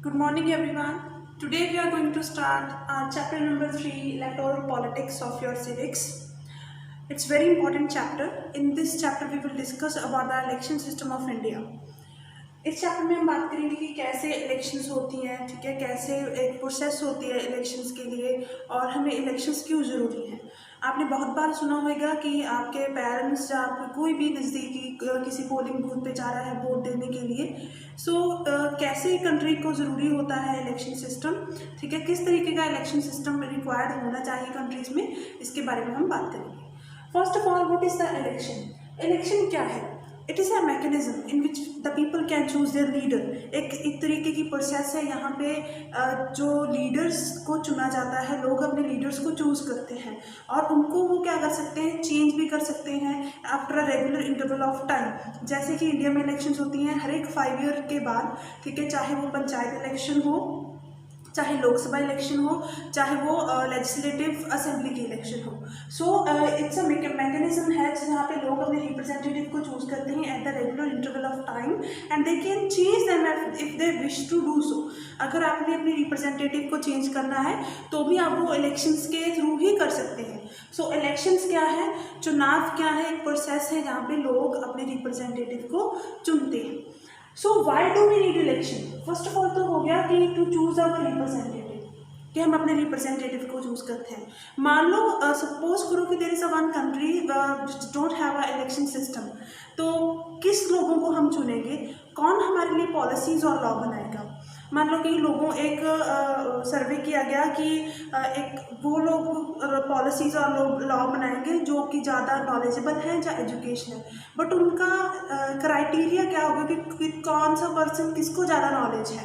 Good morning, everyone. Today we are going to start our chapter number 3, electoral politics of your civics. It's very important chapter. In this chapter, we will discuss about the election system of India. इस chapter में हम बात करेंगे कि कैसे elections होती हैं, ठीक है, कैसे एक प्रोसेस होती है इलेक्शंस के लिए और हमें इलेक्शंस क्यों ज़रूरी हैं। आपने बहुत बार सुना होगा कि आपके पेरेंट्स या आपके कोई भी नज़दीकी किसी पोलिंग बूथ पे जा रहा है वोट देने के लिए। कैसे कंट्री को ज़रूरी होता है इलेक्शन सिस्टम, ठीक है, किस तरीके का इलेक्शन सिस्टम रिक्वायर्ड होना चाहिए कंट्रीज़ में, इसके बारे में हम बात करेंगे। First of all, what is the election? Election क्या है? It is a mechanism in which the people can choose there leader. एक तरीके की प्रोसेस है यहाँ पे जो लीडर्स को चुना जाता है, लोग अपने लीडर्स को चूज़ करते हैं और उनको वो क्या कर सकते हैं, चेंज भी कर सकते हैं after a regular interval of time. जैसे कि इंडिया में इलेक्शंस होती हैं हर एक 5 ईयर के बाद, ठीक है, चाहे वो पंचायत इलेक्शन हो, चाहे लोकसभा इलेक्शन हो, चाहे वो लेजिस्लेटिव असेंबली की इलेक्शन हो। इट्स अ मैकेनिज्म है जहाँ पे लोग अपने रिप्रेजेंटेटिव को चूज करते हैं at the regular interval of time and they can change them if they wish to do so. अगर आपने अपने रिप्रेजेंटेटिव को चेंज करना है तो भी आप वो इलेक्शंस के थ्रू ही कर सकते हैं। इलेक्शंस क्या है, चुनाव क्या है, एक प्रोसेस है जहाँ पे लोग अपने रिप्रेजेंटेटिव को चुनते हैं। Why do we need election? First of all तो हो गया कि टू चूज अवर रिप्रेजेंटेटिव, कि हम अपने रिप्रेजेंटेटिव को चूज करते हैं। मान लो सपोज करो कि there is a one country don't have a election system, तो किस लोगों को हम चुनेंगे, कौन हमारे लिए पॉलिसीज और लॉ बनाएगा। मान लो कि लोगों एक सर्वे किया गया कि एक वो लोग पॉलिसीज और लॉ बनाएंगे जो कि ज़्यादा नॉलेजेबल हैं या एजुकेशन है, बट उनका क्राइटेरिया क्या होगा कि कौन सा पर्सन किसको ज़्यादा नॉलेज है,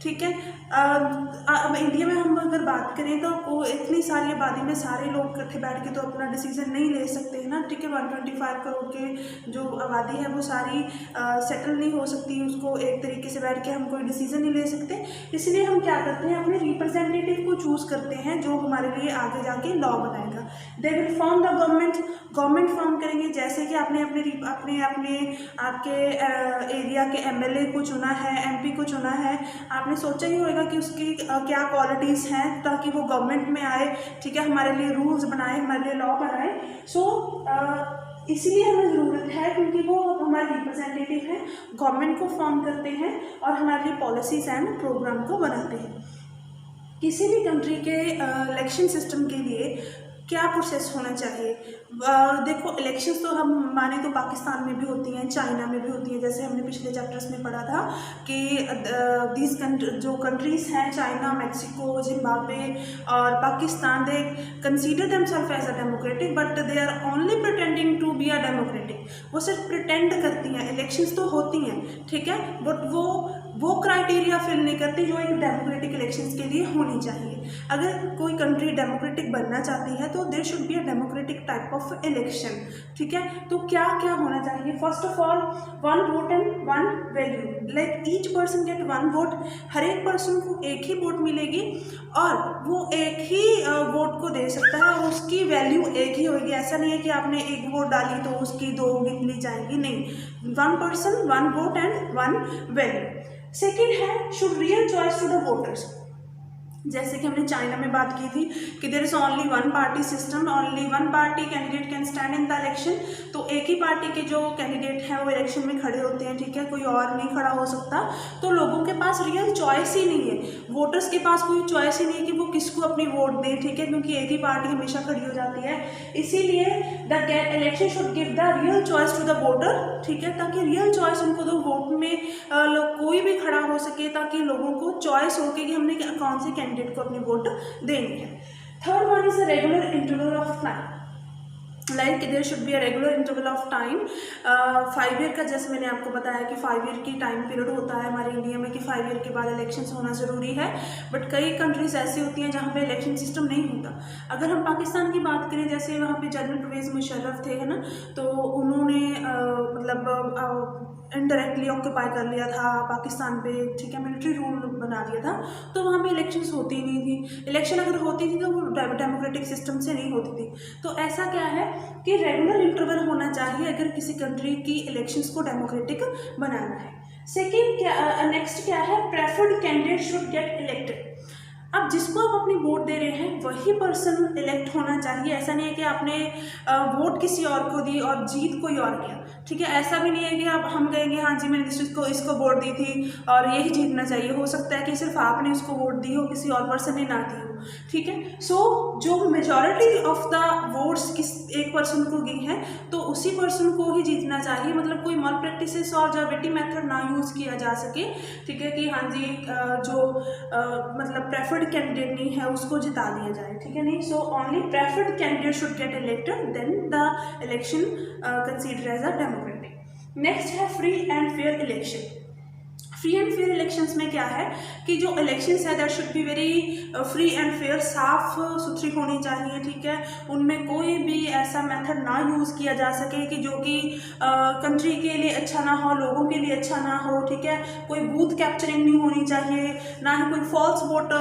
ठीक है। अब इंडिया में हम अगर बात करें तो इतनी सारी आबादी में सारे लोग इकट्ठे बैठ के तो अपना डिसीजन नहीं ले सकते हैं ना, ठीक है। 125 करोड़ के जो आबादी है वो सारी सेटल नहीं हो सकती, उसको एक तरीके से बैठ के हम कोई डिसीजन नहीं ले सकते। इसलिए हम क्या करते हैं, अपने रिप्रेजेंटेटिव को चूज करते हैं जो हमारे लिए आगे जाके लॉ बनाएगा। दे will form the government form करेंगे। जैसे कि आपने आपके एरिया के एमएलए को चुना है, एमपी को चुना है, आपने सोचा ही होगा कि उसकी क्या क्वालिटीज़ हैं ताकि वो गवर्नमेंट में आए, ठीक है, हमारे लिए रूल्स बनाए, हमारे लिए लॉ बनाए। इसीलिए हमें ज़रूरत है क्योंकि वो हमारे रिप्रेजेंटेटिव हैं, गवर्नमेंट को फॉर्म करते हैं और हमारे लिए पॉलिसीज़ एंड प्रोग्राम को बनाते हैं। किसी भी कंट्री के इलेक्शन सिस्टम के लिए क्या प्रोसेस होना चाहिए? देखो, इलेक्शंस तो हम माने तो पाकिस्तान में भी होती हैं, चाइना में भी होती हैं, जैसे हमने पिछले चैप्टर्स में पढ़ा था कि दीज जो कंट्रीज़ हैं, चाइना, मैक्सिको, जिम्बाब्वे और Pakistan, they consider themselves as a democratic but they are only pretending to be a democratic. वो सिर्फ प्रिटेंड करती हैं, इलेक्शंस तो होती हैं, ठीक है, बट वो क्राइटेरिया फिल नहीं करती जो एक डेमोक्रेटिक इलेक्शंस के लिए होनी चाहिए। अगर कोई कंट्री डेमोक्रेटिक बनना चाहती है तो there should be a democratic type of election, ठीक है। तो क्या क्या होना चाहिए? First of all, 1 vote and 1 value, like each person get 1 vote. हर एक पर्सन को एक ही वोट मिलेगी और वो एक ही वोट को दे सकता है, उसकी वैल्यू एक ही होगी। ऐसा नहीं है कि आपने एक वोट डाली तो उसकी 2 गिन ली जाएंगी, नहीं। 1 person 1 vote and 1 value. Second है, should real choice to the voters. जैसे कि हमने चाइना में बात की थी कि there is only 1 party system, only 1 party candidate can stand in the election. तो एक ही पार्टी के जो कैंडिडेट हैं वो इलेक्शन में खड़े होते हैं, ठीक है, कोई और नहीं खड़ा हो सकता। तो लोगों के पास रियल चॉइस ही नहीं है, वोटर्स के पास कोई चॉइस ही नहीं है कि वो किसको अपनी वोट दें, ठीक है, क्योंकि एक ही पार्टी हमेशा खड़ी हो जाती है। इसीलिए the election should give the real choice to the voter, ठीक है, ताकि रियल चॉइस उनको दो, वोट में कोई भी खड़ा हो सके, ताकि लोगों को चॉइस हो कि हमने कौन से कैंडिडेट को अपनी वोट देनी है। Third one is a regular interval of time, like there should be a regular interval of time. 5 year का, जैसे मैंने आपको बताया कि 5 ईयर की टाइम पीरियड होता है हमारे इंडिया में कि 5 ईयर के बाद इलेक्शंस होना ज़रूरी है, बट कई कंट्रीज ऐसी होती हैं जहाँ पे इलेक्शन सिस्टम नहीं होता। अगर हम पाकिस्तान की बात करें, जैसे वहाँ पे जनरल परवेज़ मुशर्रफ थे, है ना, तो उन्होंने इनडायरेक्टली ऑक्यूपाई कर लिया था पाकिस्तान पे, ठीक है, मिलिट्री रूल बना दिया था, तो वहाँ पे इलेक्शंस होती नहीं थी। इलेक्शन अगर होती थी तो वो डेमोक्रेटिक सिस्टम से नहीं होती थी। तो ऐसा क्या है कि रेगुलर इंटरवल होना चाहिए अगर किसी कंट्री की इलेक्शंस को डेमोक्रेटिक बनाना है। सेकेंड क्या, नेक्स्ट क्या है, preferred candidate should get elected. अब जिसको आप अपनी वोट दे रहे हैं वही पर्सन इलेक्ट होना चाहिए। ऐसा नहीं है कि आपने वोट किसी और को दी और जीत कोई और किया, ठीक है। ऐसा भी नहीं है कि आप हम कहेंगे हाँ जी मैंने इसको वोट दी थी और यही जीतना चाहिए। हो सकता है कि सिर्फ आपने उसको वोट दी हो, किसी और पर्सन ने ना दी हो, ठीक है। सो जो मेजॉरिटी ऑफ द वोट्स किस एक पर्सन को गई है तो उसी पर्सन को ही जीतना चाहिए। मतलब कोई मॉल प्रैक्टिसेस और जबिटी मेथड ना यूज़ किया जा सके, ठीक है, कि हाँ जी जो मतलब प्रेफर्ड कैंडिडेट नहीं है उसको जिता दिया जाए, ठीक है, नहीं। So only preferred candidate should get elected, then the election consider as a democratic. Next है free and fair election. Free and fair elections में क्या है कि जो इलेक्शंस है that should be very free and fair, साफ सुथरी होनी चाहिए, ठीक है। उनमें कोई भी ऐसा मेथड ना यूज़ किया जा सके कि जो कि कंट्री के लिए अच्छा ना हो, लोगों के लिए अच्छा ना हो, ठीक है। कोई बूथ कैप्चरिंग नहीं होनी चाहिए, ना ही कोई फॉल्स वोट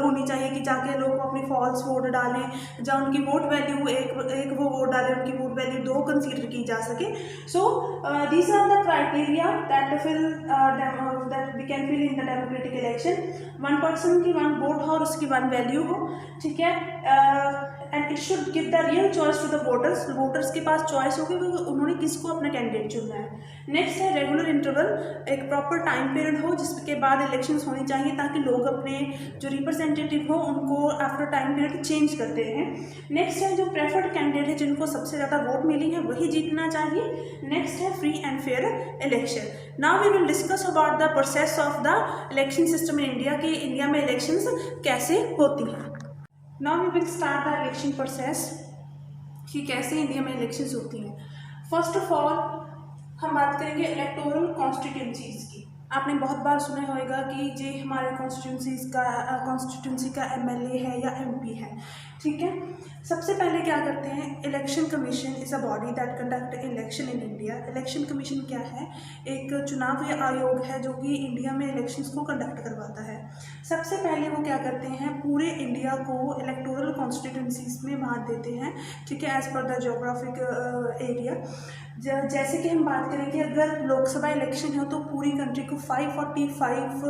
होनी चाहिए कि जाके लोग अपनी फॉल्स वोट डालें, जहाँ उनकी वोट वैल्यू एक वो वोट डालें उनकी वोट वैल्यू 2 कंसीडर की जा सके। So these are the criteria that that we can fill in the democratic election। One person की वन वोट हो और उसकी वन वैल्यू हो, ठीक है। And it should give the real choice to the voters. Voters के पास choice होगी कि उन्होंने किसको अपना कैंडिडेट चुनना है। नेक्स्ट है रेगुलर इंटरवल, एक प्रॉपर टाइम पीरियड हो जिसके बाद इलेक्शंस होनी चाहिए ताकि लोग अपने जो रिप्रेजेंटेटिव हो उनको आफ्टर टाइम पीरियड चेंज करते हैं। नेक्स्ट है जो प्रेफर्ड कैंडिडेट है जिनको सबसे ज़्यादा वोट मिली है वही जीतना चाहिए। नेक्स्ट है free and fair election. Now we will discuss about the process of the election system in India, कि इंडिया में इलेक्शंस कैसे होती हैं। Now we will start the election process कि कैसे इंडिया में इलेक्शंस होती हैं। फर्स्ट ऑफ ऑल हम बात करेंगे इलेक्टोरल कॉन्स्टिट्यूंसीज की। आपने बहुत बार सुना होगा कि जे हमारे कॉन्स्टिट्यूंसी का एमएलए है या एमपी है, ठीक है। सबसे पहले क्या करते हैं, election commission is a body that conduct election in India. Election commission क्या है, एक चुनाव आयोग है जो कि इंडिया में इलेक्शंस को कंडक्ट करवाता है। सबसे पहले वो क्या करते हैं, पूरे इंडिया को इलेक्टोरल कॉन्स्टिट्यूंसीज में बांट देते हैं, ठीक है, as per the geographic area. जैसे कि हम बात करें कि अगर लोकसभा इलेक्शन है तो पूरी कंट्री को 545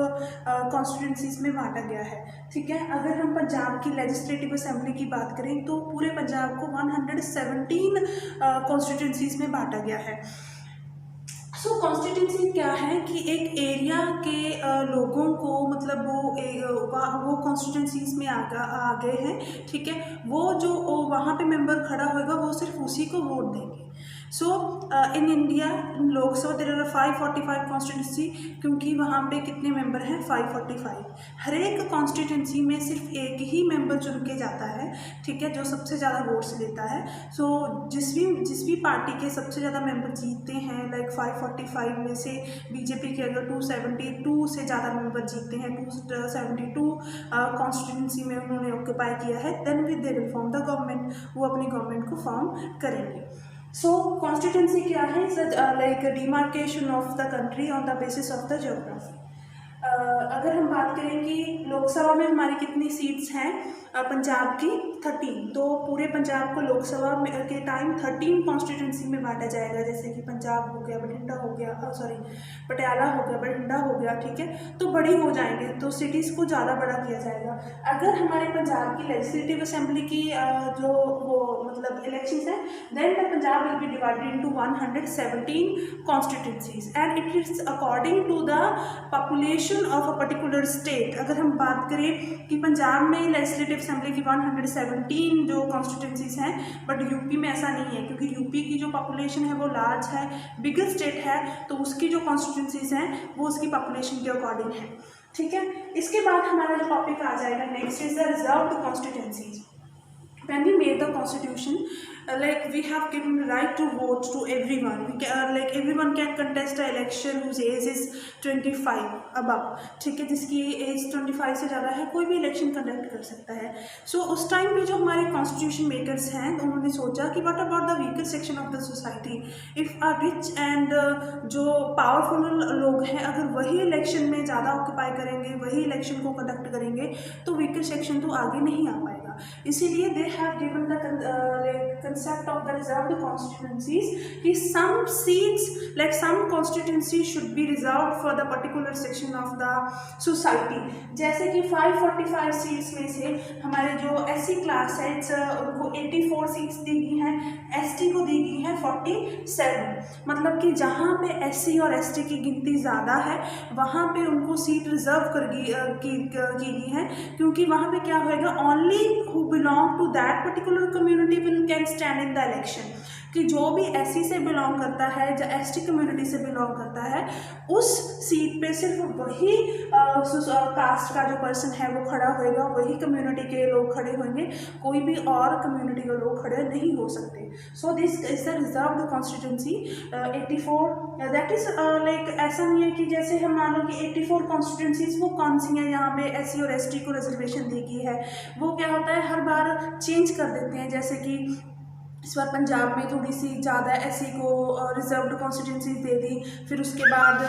कॉन्स्टिट्यूंसीज में बांटा गया है, ठीक है। अगर हम पंजाब की लेजिस्लेटिव असेंबली की बात करें तो पूरे पंजाब को 117 कॉन्स्टिट्यूंसीज में बांटा गया है। सो कॉन्स्टिट्यूंसी क्या है कि एक एरिया के लोगों को मतलब वो कॉन्स्टिट्यूंसीज में आ गए हैं, ठीक है। वो जो वहाँ पे मेंबर खड़ा होगा वो सिर्फ उसी को वोट देंगे। So in India Lok Sabha there are 545 constituency, क्योंकि वहाँ पे कितने मेंबर हैं, 545। हर एक कॉन्स्टिट्यूंसी में सिर्फ एक ही मेंबर चुन के जाता है, ठीक है, जो सबसे ज़्यादा वोट्स लेता है। सो जिस भी पार्टी के सबसे ज़्यादा मेंबर जीतते हैं, लाइक 545 में से बीजेपी के अगर 272 से ज़्यादा मेंबर जीतते हैं, 272 कॉन्स्टिट्यूंसी में उन्होंने ऑक्यूपाई किया है, then they will form the government, वो अपनी गवर्नमेंट को फॉर्म करेंगे। सो कॉन्स्टिट्यूंसी क्या है, like demarcation of the country on the basis of the geography. अगर हम बात करें कि लोकसभा में हमारी कितनी सीट्स हैं, पंजाब की 13, तो पूरे पंजाब को लोकसभा के टाइम 13 कॉन्स्टिट्यूंसी में बांटा जाएगा। जैसे कि पंजाब हो गया, बठिंडा हो गया, पटियाला हो गया, बठिंडा हो गया, ठीक है, तो बड़ी हो जाएंगे तो सिटीज़ को ज़्यादा बड़ा किया जाएगा। अगर हमारे पंजाब की लेजिस्लेटिव असेंबली की जो वो मतलब इलेक्शंस हैं, then the Punjab will be divided into 117 constituencies and it is according to the population of a particular state. अगर हम बात करें कि पंजाब में लेजिस्लेटिव असेंबली की 117 जो कॉन्स्टिट्यूंसीज हैं, बट यूपी में ऐसा नहीं है, क्योंकि यूपी की जो पॉपुलेशन है वो लार्ज है, बिगर स्टेट है, तो उसकी जो कॉन्स्टिट्यूंसीज हैं वो उसकी पॉपुलेशन के अकॉर्डिंग है, ठीक है। इसके बाद हमारा जो टॉपिक आ जाएगा next is the reserved constituencies. When we made the constitution, like we have given right to vote to everyone. We can, like everyone can contest the election whose age is 25 above, ठीक है, जिसकी as 25 से ज़्यादा है कोई भी election conduct कर सकता है। सो उस टाइम पे जो हमारे कॉन्स्टिट्यूशन मेकर्स हैं उन्होंने सोचा कि what about the weaker section of the society, if a rich and जो पावरफुल लोग हैं अगर वही इलेक्शन में ज़्यादा ऑक्यूपाई करेंगे, वही इलेक्शन को कंडक्ट करेंगे, तो वीकर सेक्शन तो आगे नहीं आ पाएगा। होगा। इसीलिए they have given the concept of the reserved constituencies कि some seats like some constituency should be reserved for the particular section of the society. जैसे कि 545 सीट्स में से हमारे जो एससी क्लास है उनको 84 सीट्स दी गई हैं, एसटी को दी गई है 47। मतलब कि जहाँ पे एससी और एसटी की गिनती ज़्यादा है वहाँ पे उनको सीट रिजर्व की गई है, क्योंकि वहाँ पे क्या होएगा, only who belong to that particular community will can stand in the election. कि जो भी एससी से बिलोंग करता है या एसटी कम्युनिटी से बिलोंग करता है उस सीट पे सिर्फ वही कास्ट का जो पर्सन है वो खड़ा होएगा, वही कम्युनिटी के लोग खड़े होंगे, कोई भी और कम्युनिटी के लोग खड़े नहीं हो सकते। So this is the reserved constituency 84। That is like ऐसा नहीं है कि जैसे हम मान लो कि 84 कॉन्स्टिट्यूंसीज वो कौन सी हैं यहाँ पे एससी और एसटी को रिजर्वेशन दी गई है, वो क्या होता है हर बार चेंज कर देते हैं। जैसे कि इस बार पंजाब में थोड़ी सी ज़्यादा एससी को रिजर्व्ड कॉन्स्टिट्यूंसीज दे दी, फिर उसके बाद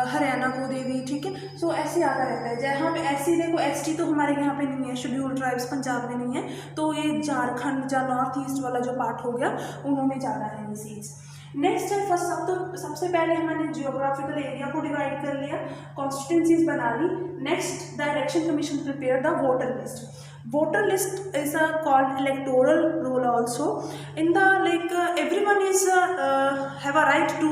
हरियाणा को दे दी, ठीक है। सो ऐसे आता रहता है। जहाँ पे एससी देखो, एसटी तो हमारे यहाँ पे नहीं है, शेड्यूल ट्राइब्स पंजाब में नहीं है, तो ये झारखंड या नॉर्थ ईस्ट वाला जो पार्ट हो गया उन्होंने ज़्यादा है ये सीट्स। नेक्स्ट है सबसे पहले हमने जियोग्राफिकल एरिया को डिवाइड कर लिया, कॉन्स्टिट्यूंसीज बना ली। Next the election commission prepare the voter list. Voter list is called electoral roll also. In the everyone is have a right to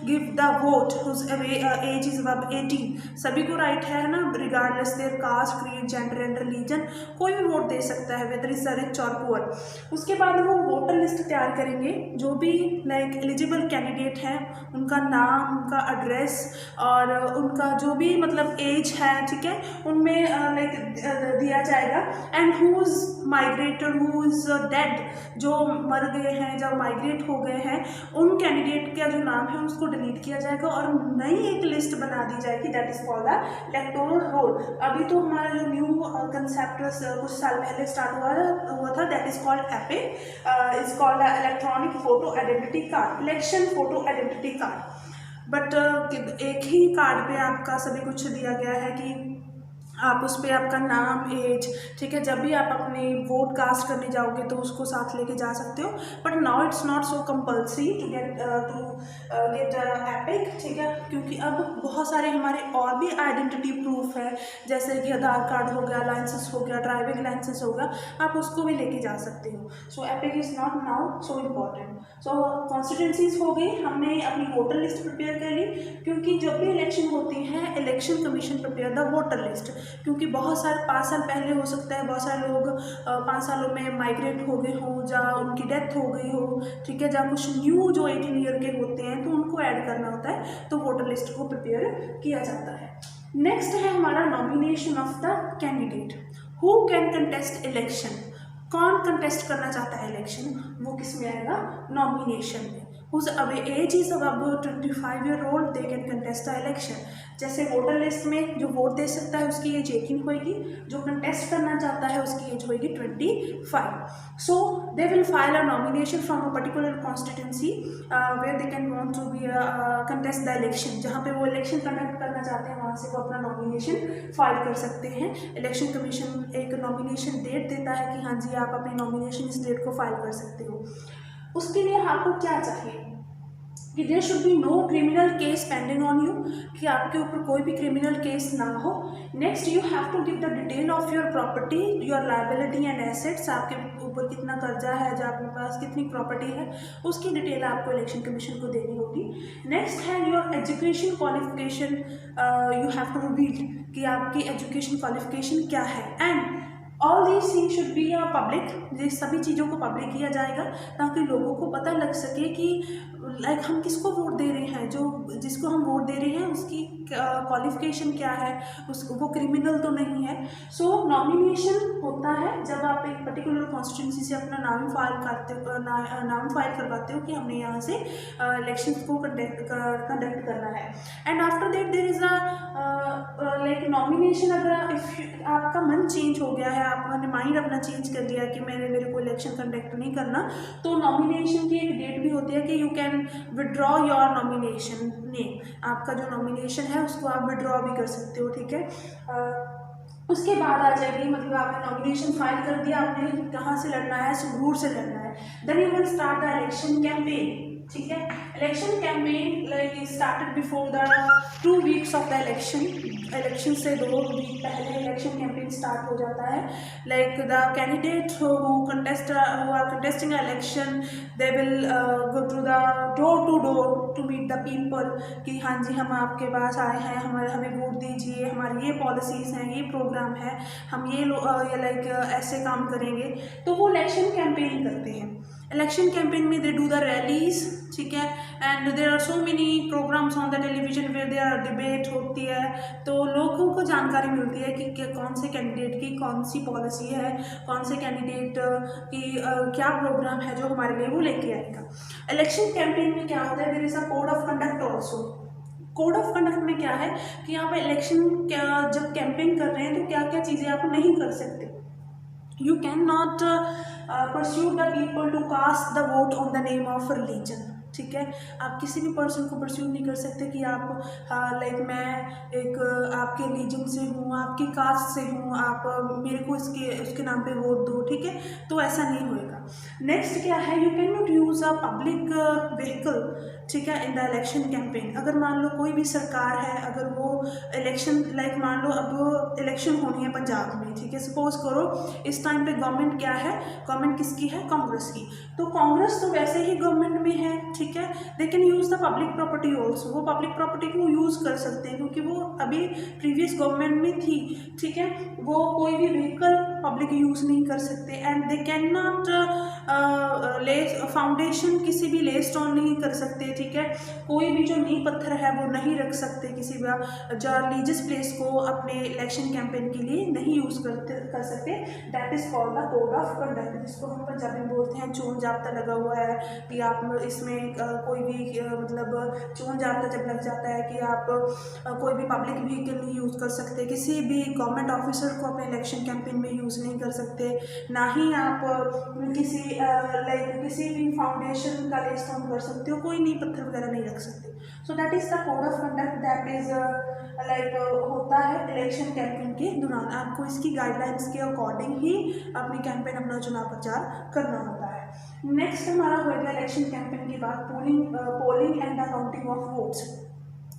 give the vote whose age is above 18. सभी को right है ना, regardless their caste, creed, gender and religion, कोई भी vote दे सकता है whether is rich or poor। उसके बाद वो वोटर लिस्ट तैयार करेंगे, जो भी एलिजिबल कैंडिडेट हैं उनका नाम, उनका एड्रेस और उनका जो भी मतलब एज है, ठीक है, उनमें दिया जाएगा। And who is migrated, who is dead, जो मर गए हैं, जो माइग्रेट हो गए हैं, उन कैंडिडेट का जो नाम है उसको डिलीट किया जाएगा और नई एक लिस्ट बना दी जाएगी, that is called the electoral roll. अभी तो हमारा जो न्यू कंसेप्ट कुछ साल पहले स्टार्ट हुआ था, that is called epic, is called electronic photo identity card, election photo identity card. But एक ही कार्ड पे आपका सभी कुछ दिया गया है कि आप उस पर आपका नाम, एज, ठीक है, जब भी आप अपनी वोट कास्ट करने जाओगे तो उसको साथ लेके जा सकते हो। But now it's not so compulsory to get EPIC, ठीक है, क्योंकि अब बहुत सारे हमारे और भी आइडेंटिटी प्रूफ है, जैसे कि आधार कार्ड हो गया, लाइसेंस हो गया, ड्राइविंग लाइसेंस हो गया, आप उसको भी लेके जा सकते हो। सो epic is not now so important. So constituencies हो गई, हमने अपनी वोटर लिस्ट प्रिपेयर कर ली, क्योंकि जब भी इलेक्शन होती है election commission prepare the voter list, क्योंकि बहुत सारे 5 साल पहले हो सकता है, बहुत सारे लोग 5 सालों में माइग्रेट हो गए हों, या उनकी डेथ हो गई हो, ठीक है, या कुछ न्यू जो 18 ईयर के होते हैं तो उनको ऐड करना होता है, तो वोटर लिस्ट को प्रिपेयर किया जाता है। नेक्स्ट है हमारा nomination of the candidate. Who can contest election, कौन कंटेस्ट करना चाहता है इलेक्शन, वो किस में आएगा, नॉमिनेशन में। whose age is above 25 year old they can contest the election। जैसे वोटर लिस्ट में जो वोट दे सकता है उसकी एज 18 होगी, जो कंटेस्ट करना चाहता है उसकी एज होगी 25। So they will file a nomination from a particular constituency where they can want to be contest the election. जहाँ पे वो इलेक्शन कंडक्ट करना चाहते हैं वहाँ से वो अपना नॉमिनेशन फाइल कर सकते हैं। इलेक्शन कमीशन एक नॉमिनेशन डेट देता है कि हाँ जी आप अपनी नॉमिनेशन इस डेट को फाइल कर सकते हो। उसके लिए आपको क्या चाहिए कि there should be no criminal case pending on you, कि आपके ऊपर कोई भी क्रिमिनल केस ना हो। Next you have to give the detail of your property, your liability and assets, आपके ऊपर कितना कर्जा है, जो आपके पास कितनी प्रॉपर्टी है, उसकी डिटेल आपको इलेक्शन कमीशन को देनी होगी। नेक्स्ट है your education qualification, you have to reveal कि आपकी एजुकेशन क्वालिफिकेशन क्या है। And all these things should be public, ये सभी चीज़ों को पब्लिक किया जाएगा ताकि लोगों को पता लग सके कि लाइक हम किसको वोट दे रहे हैं, जो जिसको हम वोट दे रहे हैं उसकी क्वालिफिकेशन क्या है, उसको वो क्रिमिनल तो नहीं है। सो नॉमिनेशन होता है जब आप एक पर्टिकुलर कॉन्स्टिट्यूंसी से अपना नाम फाइल करवाते हो कि हमने यहाँ से इलेक्शन को कंडक्ट करना है। And after that there is a like nomination. अगर इफ आपका मन चेंज हो गया है, आपने माइंड अपना चेंज कर लिया कि मेरे को इलेक्शन कंडक्ट नहीं करना, तो नॉमिनेशन की एक डेट भी होती है कि you can withdraw your nomination name, आपका जो नॉमिनेशन है उसको आप विड्रॉ भी कर सकते हो, ठीक है। उसके बाद आ जाएगी, मतलब आपने नॉमिनेशन फाइल कर दिया, आपने कहाँ से लड़ना है, संगरूर से लड़ना है। Then you will start the election campaign, ठीक है। Election campaign like started before the 2 weeks of the election से 2 वीक पहले इलेक्शन कैंपेन स्टार्ट हो जाता है। Like the candidate who are contesting election, they will go to the door to door to meet the people कि हाँ जी हम आपके पास आए हैं, हमें वोट दीजिए, हमारी ये पॉलिसीज़ हैं, ये प्रोग्राम है, हम ये लाइक ऐसे काम करेंगे। तो वो इलेक्शन कैंपेन करते हैं। इलेक्शन कैंपेन में दे डू द रैलीज, ठीक है, and there are so many programmes on the television where there debate होती है। तो लोगों को जानकारी मिलती है कि कौन से कैंडिडेट की कौन सी पॉलिसी है, कौन से कैंडिडेट की क्या प्रोग्राम है जो हमारे लिए वो लेके आएगा। इलेक्शन कैंपेन में क्या होता है, there is a code of conduct also. Code of conduct में क्या है कि आप इलेक्शन जब कैंपेन कर रहे हैं तो क्या क्या चीज़ें आप नहीं कर सकते। You cannot pursue the people to cast the vote on the name of religion, ठीक है। आप किसी भी पर्सन को परस्यू नहीं कर सकते कि आप लाइक मैं एक आपके रिलीजन से हूँ, आपकी कास्ट से हूँ, आप मेरे को उसके नाम पे वोट दो, ठीक है, तो ऐसा नहीं होएगा। नेक्स्ट क्या है, you can not use a public vehicle, ठीक है, इन द इलेक्शन कैंपेन। अगर मान लो कोई भी सरकार है, अगर वो इलेक्शन लाइक मान लो अब इलेक्शन होनी है पंजाब में, ठीक है, सपोज करो इस टाइम पे गवर्नमेंट क्या है, गवर्नमेंट किसकी है, कांग्रेस की। तो कांग्रेस तो वैसे ही गवर्नमेंट में है, ठीक है, they can use the public property also. वो पब्लिक प्रॉपर्टी को यूज़ कर सकते हैं क्योंकि वो अभी प्रीवियस गवर्नमेंट में थी, ठीक है। वो कोई भी व्हीकल पब्लिक यूज़ नहीं कर सकते एंड दे कैन नॉट ले फाउंडेशन, किसी भी ले स्टोन नहीं कर सकते, ठीक है। कोई भी जो नींव पत्थर है वो नहीं रख सकते किसी भी जो रिलीजियस प्लेस को अपने इलेक्शन कैंपेन के लिए नहीं यूज़ कर सकते। That is called the code of conduct, जिसको हम पंजाबी में बोलते हैं चोन जाब्ता लगा हुआ है कि आप इसमें कोई भी मतलब चोन जाब्ता जब लग जाता है कि आप कोई भी पब्लिक व्हीकल नहीं यूज़ कर सकते, किसी भी गवर्नमेंट ऑफिसर को अपने इलेक्शन कैंपेन में यूज़ नहीं कर सकते, ना ही आप किसी भी फाउंडेशन का ले स्टोन कर सकते हो, कोई नींव पत्थर वगैरह नहीं रख सकते। So that is the code of conduct that is होता है इलेक्शन कैंपेन के दौरान। आपको इसकी गाइडलाइंस के अकॉर्डिंग ही अपनी कैंपेन अपना चुनाव प्रचार करना होता है। नेक्स्ट हमारा होगा इलेक्शन कैंपेन के बाद polling and the counting of votes.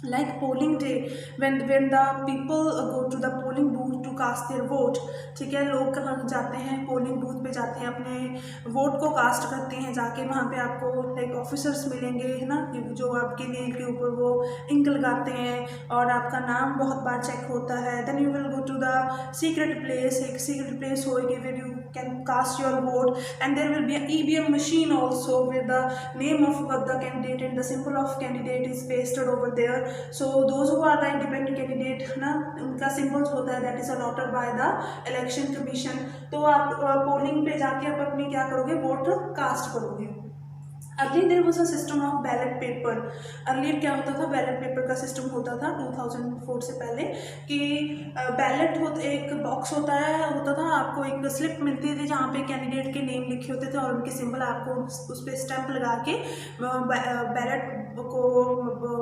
Like polling day, when the people go to the polling booth to cast their vote, ठीक है, लोग कहाँ जाते हैं, पोलिंग बूथ पे जाते हैं, अपने वोट को कास्ट करते हैं जाके। वहाँ पे आपको लाइक ऑफिसर्स मिलेंगे, है ना, जो आपके नेम के ऊपर वो इंक लगाते हैं और आपका नाम बहुत बार चेक होता है। Then you will go to the secret place, एक सीक्रेट प्लेस होगी where you can cast your vote and there will be a EVM machine also with the name of the candidate and the symbol of candidate is pasted over there. So those who are the independent candidate, है ना, उनका symbols होता है that is allotted by the election commission. तो आप polling पे जाके आप अपनी क्या करोगे, वोट कास्ट करोगे। Earlier there was a system of ballot paper. Earlier क्या होता था, बैलेट पेपर का सिस्टम होता था 2004 से पहले कि बैलेट एक बॉक्स होता था, आपको एक स्लिप मिलती थी जहाँ पे कैंडिडेट के नेम लिखे होते थे और उनके सिंबल आपको उस पर स्टैंप लगा के बैलेट को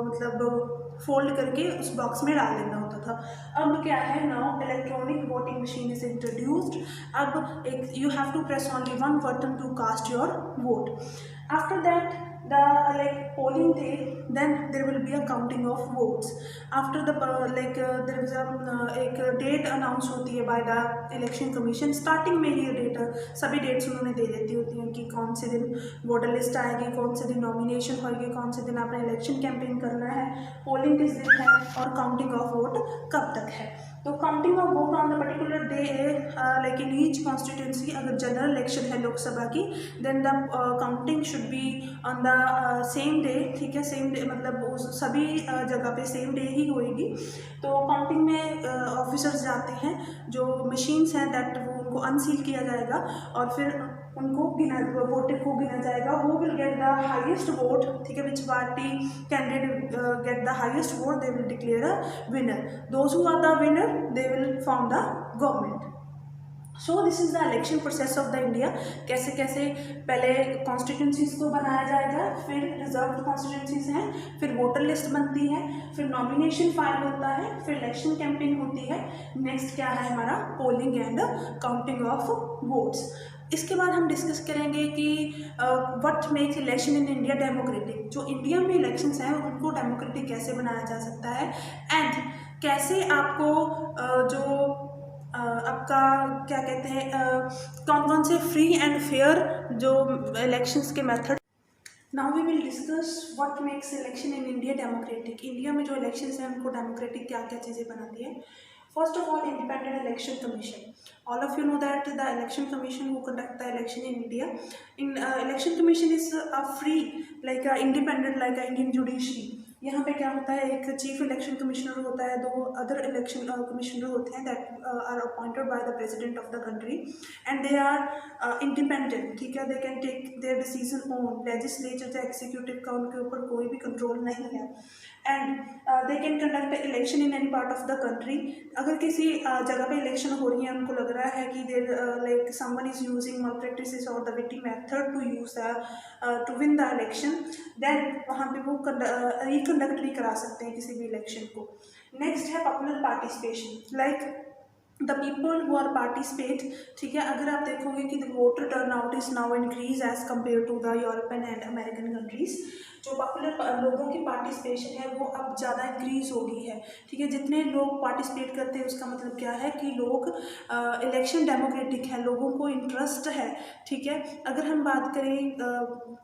मतलब फोल्ड करके उस बॉक्स में डाल देना होता था। अब क्या है, now electronic voting machine is introduced. अब एक you have to press only one button to cast your vote. After that the polling day, then there will be a counting of votes. After the there is a एक date announce होती है bye the election commission. Starting में ही date सभी dates उन्होंने दे देती होती हैं कि कौन से दिन वोटर लिस्ट आएगी, कौन से दिन नॉमिनेशन होगी, कौन से दिन आपने इलेक्शन कैंपेन करना है, पोलिंग किस दिन है और काउंटिंग ऑफ वोट कब तक है। तो counting of vote on the particular day like in each constituency, अगर जनरल इलेक्शन है लोकसभा की, then the counting should be on the same day, ठीक है, सेम डे मतलब उस सभी जगह पे सेम डे ही होएगी। तो काउंटिंग में ऑफिसर्स जाते हैं, जो मशीन्स हैं दैट वो उनको अनसील किया जाएगा और फिर उनको वोटर को गिना जाएगा। वो will get the highest vote, ठीक है, which party candidate get the highest vote they will declare a winner. Those who are the winner they will form the government. So this is the election process of the India. कैसे कैसे पहले constituencies को बनाया जाएगा, फिर reserve constituencies हैं, फिर voter list बनती है, फिर नॉमिनेशन फाइल होता है, फिर इलेक्शन कैंपेन होती है, नेक्स्ट क्या है हमारा polling and counting of votes. इसके बाद हम डिस्कस करेंगे कि what makes election in India democratic. जो इंडिया में इलेक्शंस हैं उनको डेमोक्रेटिक कैसे बनाया जा सकता है, एंड कैसे आपको जो आपका क्या कहते हैं कौन कौन से फ्री एंड फेयर जो इलेक्शंस के method. Now we will discuss what makes election in India democratic. India में जो इलेक्शंस हैं उनको डेमोक्रेटिक क्या क्या चीज़ें बनाती है। First of all, independent election commission. All of you know that the election commission who conduct the election in India. In election commission is a free like a independent like a Indian judiciary. यहाँ पे क्या होता है, एक chief election commissioner होता है, 2 other election commissioner होते हैं that are appointed by the president of the country and they are independent, ठीक है। They can take their decision on legislature, the executive का उनके ऊपर कोई भी कंट्रोल नहीं है, and they can conduct election in any part of the country. अगर किसी जगह पे इलेक्शन हो रही है, उनको लग रहा है कि there like someone is using malpractices और the voting method to use the to win the election, then वहाँ पे वो रिकंडक्ट भी करा सकते हैं किसी भी इलेक्शन को। नेक्स्ट है popular participation, like the people who are participate, ठीक है। अगर आप देखोगे कि the voter turn out is now increase as compare to the European and American countries. जो पॉपुलर लोगों की पार्टिसिपेशन है वो अब ज़्यादा इंक्रीज हो गई है, ठीक है। जितने लोग पार्टिसिपेट करते हैं उसका मतलब क्या है कि लोग इलेक्शन डेमोक्रेटिक है, लोगों को इंटरेस्ट है, ठीक है। अगर हम बात करें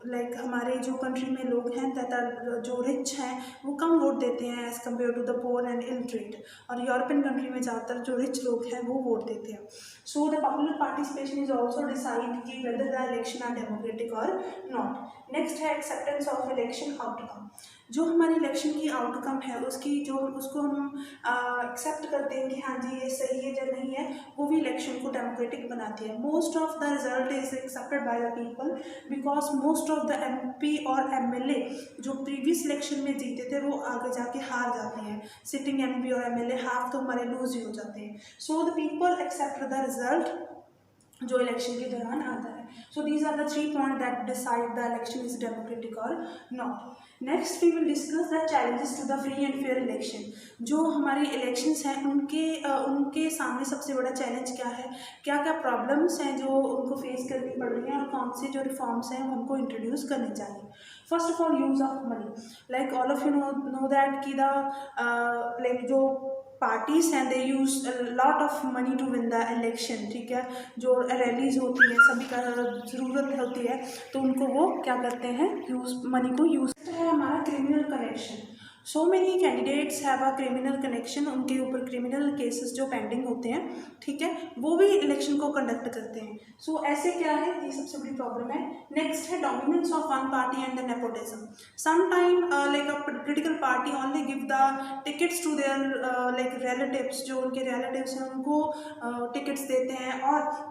लाइक हमारे जो कंट्री में लोग हैं तथा जो रिच हैं वो कम वोट देते हैं as compare to the poor and illiterate, और यूरोपियन कंट्री में ज़्यादातर जो रिच लोग हैं वो वोट देते हैं। So the popular participation is also decide कि whether the election are democratic और नॉट। नेक्स्ट है एक्सेप्टेंस ऑफ इलेक्शन आउटकम। जो हमारी इलेक्शन की आउटकम है उसकी जो उसको हम एक्सेप्ट करते हैं कि हाँ जी ये सही है या नहीं है, वो भी इलेक्शन को डेमोक्रेटिक बनाती है। Most of the result is accepted by the people because most of the MP और MLA जो प्रीवियस इलेक्शन में जीते थे वो आगे जाके हार जाते हैं। सिटिंग MP और MLA हाफ तो हमारे लूज ही हो जाते हैं। So the people accept the result जो इलेक्शन के दौरान आता है। So these are the 3 point that decide the election is democratic और not. Next we will discuss the challenges to the free and fair election. जो हमारी elections हैं उनके सामने सबसे बड़ा चैलेंज क्या है, क्या क्या प्रॉब्लम्स हैं जो उनको फेस करनी पड़ रही हैं और कौन से जो रिफॉर्म्स हैं उनको इंट्रोड्यूस करने चाहिए। First of all, use of money. Like all of you know that कि द लाइक जो पार्टीज हैं they use lot of money to win the election, ठीक है। जो रैलीज होती हैं सभी का ज़रूरत होती है तो उनको वो क्या करते हैं, यूज मनी को यूज है। हमारा criminal connection. So many candidates have a criminal connection, उनके ऊपर क्रिमिनल केसेस जो पेंडिंग होते हैं, ठीक है, वो भी इलेक्शन को कंडक्ट करते हैं। सो ऐसे क्या है, ये सबसे बड़ी प्रॉब्लम है। नेक्स्ट है dominance of one party and the nepotism. Sometime like a political party only give the tickets to their like relatives, जो उनके रिलेटिव्स हैं उनको टिकट्स देते हैं। और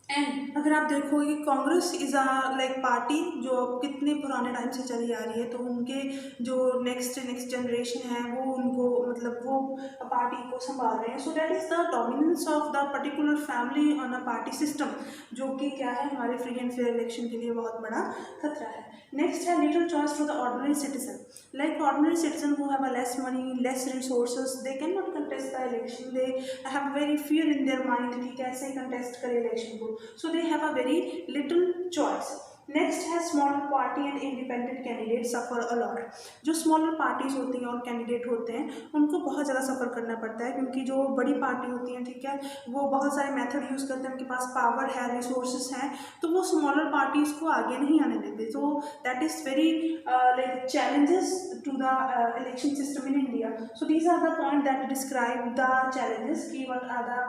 एंड अगर आप देखोगे Congress is a like party जो कितने पुराने टाइम से चली आ रही है, तो उनके जो नेक्स्ट जनरेशन है वो उनको मतलब वो पार्टी को संभाल रहे हैं। So that is the dominance of the particular family on a party system, जो कि क्या है हमारे फ्री एंड फेयर इलेक्शन के लिए बहुत बड़ा खतरा है। नेक्स्ट है little choice to the ordinary citizen. Like ordinary citizen who have a less money, less resources, they cannot contest the election, they have very fear in their mind कि कैसे contest करें इलेक्शन को, so they have a very little choice. Next है smaller party and independent candidate suffer a lot. जो smaller parties होती हैं और candidate होते हैं उनको बहुत ज़्यादा सफ़र करना पड़ता है, क्योंकि जो बड़ी पार्टी होती हैं, ठीक है, वो बहुत सारे मेथड यूज़ करते हैं, उनके पास पावर है, रिसोर्सेज हैं, तो वो स्मॉलर पार्टीज़ को आगे नहीं आने देते। तो that is very like challenges to the election system in India. So these are the point that describe the challenges की what are the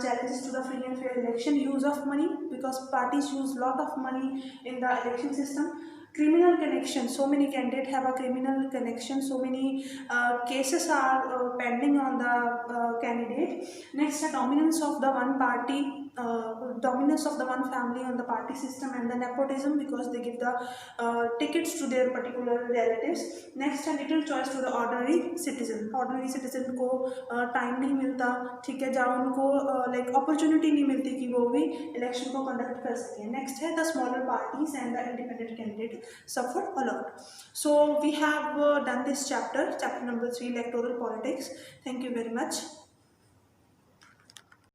challenges to the free and fair election. Use of money, because parties use lot of money in the election system. Criminal connection, so many candidates have a criminal connection, so many cases are pending on the candidate. Next, the dominance of the one party dominance of the one family on the party system, and the nepotism because they give the tickets to their particular relatives. Next है little choice to the ordinary citizen. Ordinary citizen को time नहीं मिलता, ठीक है, जहाँ उनको like opportunity नहीं मिलती कि वो भी इलेक्शन को कंडक्ट कर सकें. नेक्स्ट है the smaller parties and the independent candidate suffer a lot. So we have done this chapter number 3, electoral politics. Thank you very much.